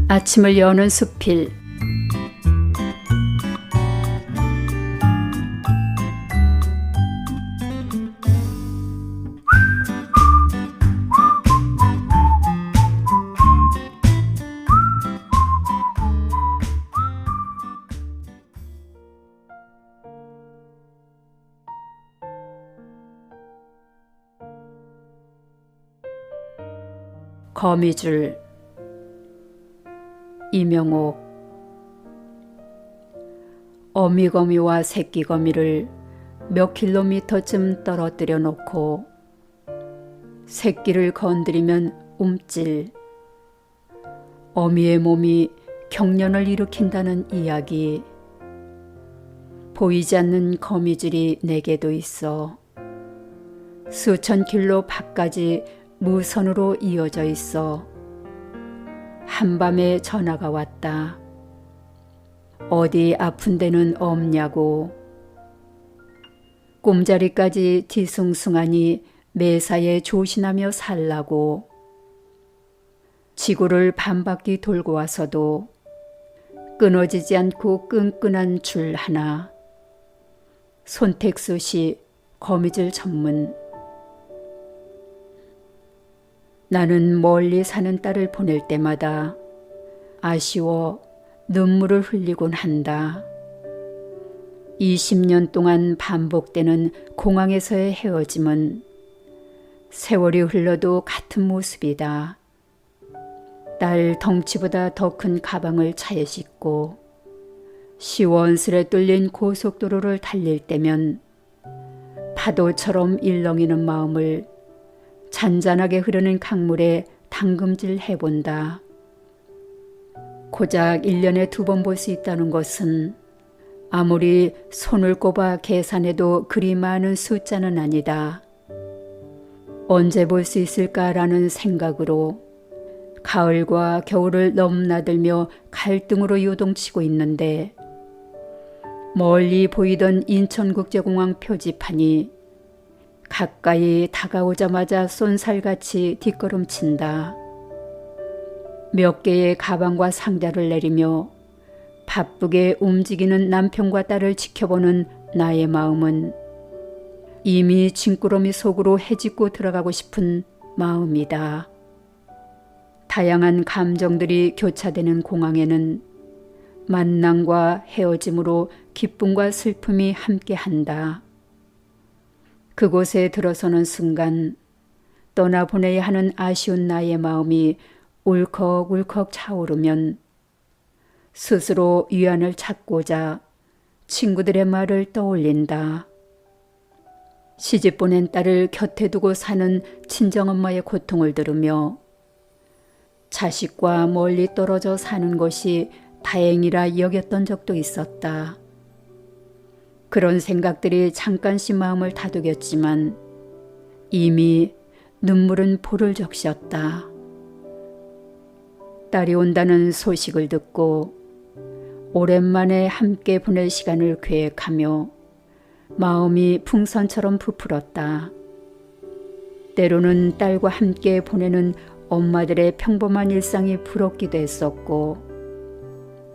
아침을 여는 수필. 거미줄. 이명옥. 어미거미와 새끼거미를 몇 킬로미터쯤 떨어뜨려 놓고 새끼를 건드리면 움찔. 어미의 몸이 경련을 일으킨다는 이야기. 보이지 않는 거미줄이 내게도 있어. 수천 킬로 밖까지 무선으로 이어져 있어. 한밤에 전화가 왔다. 어디 아픈 데는 없냐고. 꿈자리까지 뒤숭숭하니 매사에 조신하며 살라고. 지구를 반바퀴 돌고 와서도 끊어지지 않고 끈끈한 줄 하나. 손택수 씨 거미줄 전문. 나는 멀리 사는 딸을 보낼 때마다 아쉬워 눈물을 흘리곤 한다. 20년 동안 반복되는 공항에서의 헤어짐은 세월이 흘러도 같은 모습이다. 딸 덩치보다 더 큰 가방을 차에 싣고 시원스레 뚫린 고속도로를 달릴 때면 파도처럼 일렁이는 마음을 잔잔하게 흐르는 강물에 담금질 해본다. 고작 1년에 2번 볼 수 있다는 것은 아무리 손을 꼽아 계산해도 그리 많은 숫자는 아니다. 언제 볼 수 있을까라는 생각으로 가을과 겨울을 넘나들며 갈등으로 요동치고 있는데 멀리 보이던 인천국제공항 표지판이 가까이 다가오자마자 쏜살같이 뒷걸음친다. 몇 개의 가방과 상자를 내리며 바쁘게 움직이는 남편과 딸을 지켜보는 나의 마음은 이미 징꾸러미 속으로 헤집고 들어가고 싶은 마음이다. 다양한 감정들이 교차되는 공항에는 만남과 헤어짐으로 기쁨과 슬픔이 함께한다. 그곳에 들어서는 순간 떠나보내야 하는 아쉬운 나의 마음이 울컥울컥 차오르면 스스로 위안을 찾고자 친구들의 말을 떠올린다. 시집 보낸 딸을 곁에 두고 사는 친정엄마의 고통을 들으며 자식과 멀리 떨어져 사는 것이 다행이라 여겼던 적도 있었다. 그런 생각들이 잠깐씩 마음을 다독였지만 이미 눈물은 볼을 적셨다. 딸이 온다는 소식을 듣고 오랜만에 함께 보낼 시간을 계획하며 마음이 풍선처럼 부풀었다. 때로는 딸과 함께 보내는 엄마들의 평범한 일상이 부럽기도 했었고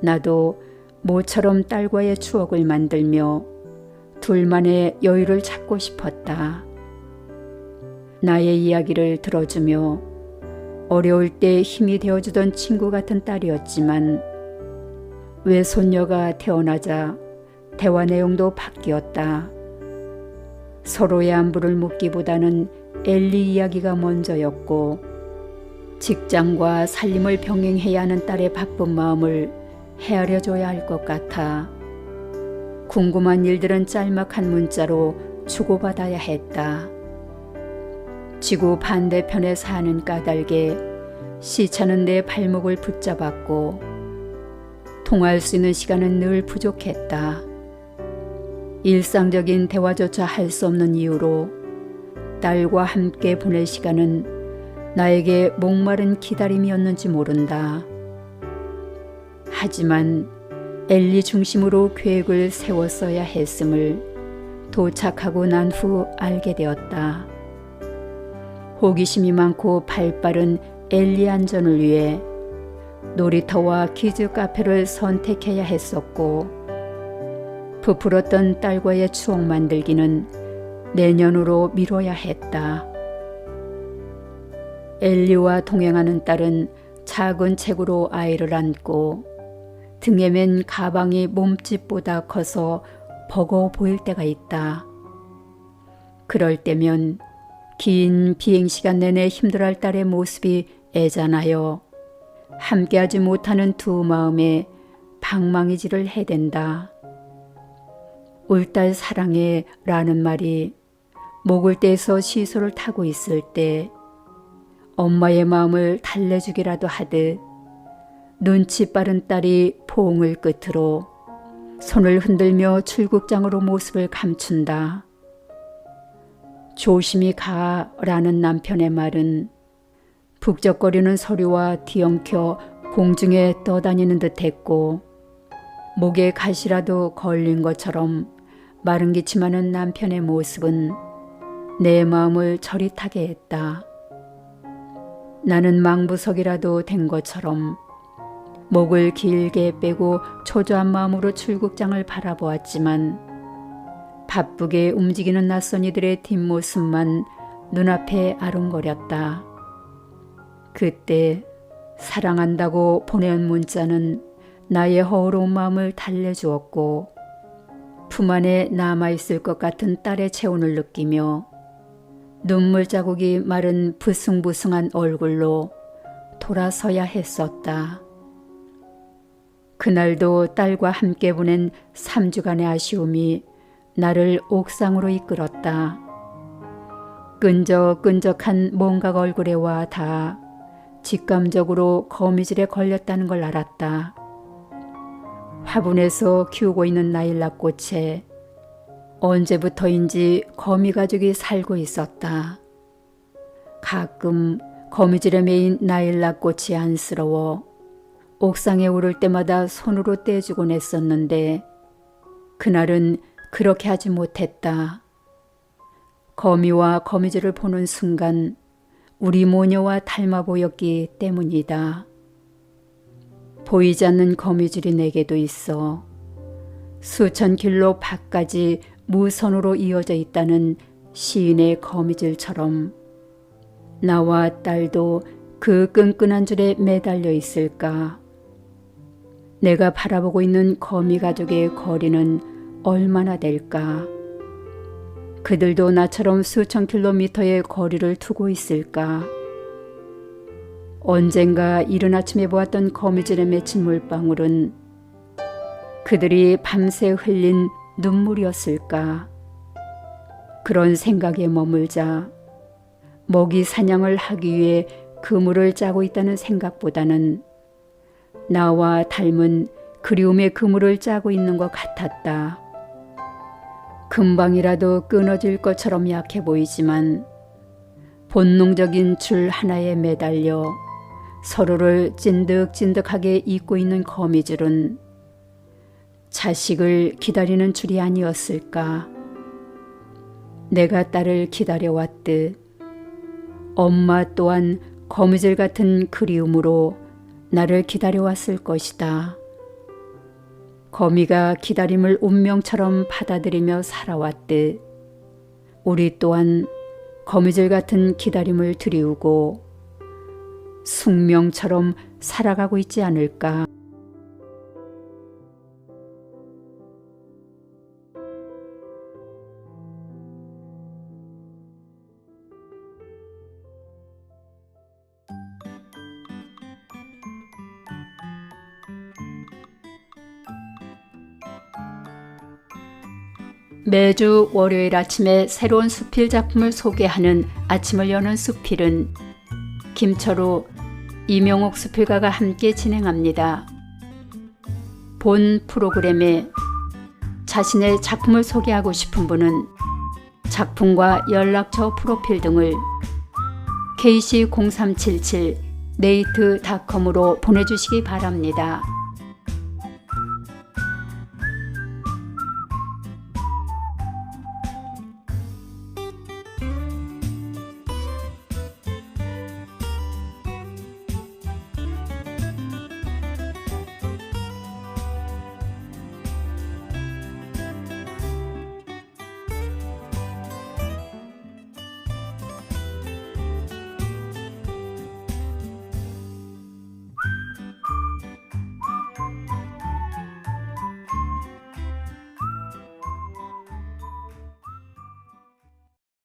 나도 모처럼 딸과의 추억을 만들며 둘만의 여유를 찾고 싶었다. 나의 이야기를 들어주며 어려울 때 힘이 되어주던 친구 같은 딸이었지만 외손녀가 태어나자 대화 내용도 바뀌었다. 서로의 안부를 묻기보다는 엘리 이야기가 먼저였고 직장과 살림을 병행해야 하는 딸의 바쁜 마음을 헤아려줘야 할 것 같아 궁금한 일들은 짤막한 문자로 주고받아야 했다. 지구 반대편에 사는 까닭에 시차는 내 발목을 붙잡았고 통화할 수 있는 시간은 늘 부족했다. 일상적인 대화조차 할 수 없는 이유로 딸과 함께 보낼 시간은 나에게 목마른 기다림이었는지 모른다. 하지만 엘리 중심으로 계획을 세웠어야 했음을 도착하고 난 후 알게 되었다. 호기심이 많고 발빠른 엘리 안전을 위해 놀이터와 키즈 카페를 선택해야 했었고, 부풀었던 딸과의 추억 만들기는 내년으로 미뤄야 했다. 엘리와 동행하는 딸은 작은 책으로 아이를 안고 등에 맨 가방이 몸집보다 커서 버거워 보일 때가 있다. 그럴 때면 긴 비행시간 내내 힘들어할 딸의 모습이 애잔하여 함께하지 못하는 두 마음에 방망이질을 해댄다. 울 딸 사랑해 라는 말이 목을 떼서 시소를 타고 있을 때 엄마의 마음을 달래주기라도 하듯 눈치 빠른 딸이 포옹을 끝으로 손을 흔들며 출국장으로 모습을 감춘다. 조심히 가 라는 남편의 말은 북적거리는 서류와 뒤엉켜 공중에 떠다니는 듯 했고, 목에 가시라도 걸린 것처럼 마른 기침하는 남편의 모습은 내 마음을 저릿하게 했다. 나는 망부석이라도 된 것처럼 목을 길게 빼고 초조한 마음으로 출국장을 바라보았지만 바쁘게 움직이는 낯선 이들의 뒷모습만 눈앞에 아른거렸다. 그때 사랑한다고 보낸 문자는 나의 허울한 마음을 달래주었고, 품 안에 남아있을 것 같은 딸의 체온을 느끼며 눈물 자국이 마른 부숭부숭한 얼굴로 돌아서야 했었다. 그날도 딸과 함께 보낸 3주간의 아쉬움이 나를 옥상으로 이끌었다. 끈적끈적한 뭔가가 얼굴에 와 닿아 직감적으로 거미줄에 걸렸다는 걸 알았다. 화분에서 키우고 있는 나일락꽃에 언제부터인지 거미 가족이 살고 있었다. 가끔 거미줄에 매인 나일락꽃이 안쓰러워 옥상에 오를 때마다 손으로 떼주곤 했었는데 그날은 그렇게 하지 못했다. 거미와 거미줄을 보는 순간 우리 모녀와 닮아 보였기 때문이다. 보이지 않는 거미줄이 내게도 있어 수천 킬로 밖까지 무선으로 이어져 있다는 시인의 거미줄처럼 나와 딸도 그 끈끈한 줄에 매달려 있을까? 내가 바라보고 있는 거미 가족의 거리는 얼마나 될까? 그들도 나처럼 수천 킬로미터의 거리를 두고 있을까? 언젠가 이른 아침에 보았던 거미줄에 맺힌 물방울은 그들이 밤새 흘린 눈물이었을까? 그런 생각에 머물자 먹이 사냥을 하기 위해 그물을 짜고 있다는 생각보다는 나와 닮은 그리움의 그물을 짜고 있는 것 같았다. 금방이라도 끊어질 것처럼 약해 보이지만 본능적인 줄 하나에 매달려 서로를 찐득찐득하게 잇고 있는 거미줄은 자식을 기다리는 줄이 아니었을까. 내가 딸을 기다려왔듯 엄마 또한 거미줄 같은 그리움으로 나를 기다려왔을 것이다. 거미가 기다림을 운명처럼 받아들이며 살아왔듯 우리 또한 거미줄 같은 기다림을 드리우고 숙명처럼 살아가고 있지 않을까. 매주 월요일 아침에 새로운 수필 작품을 소개하는 아침을 여는 수필은 김철우, 이명옥 수필가가 함께 진행합니다. 본 프로그램에 자신의 작품을 소개하고 싶은 분은 작품과 연락처 프로필 등을 kc0377neigt.com으로 보내주시기 바랍니다.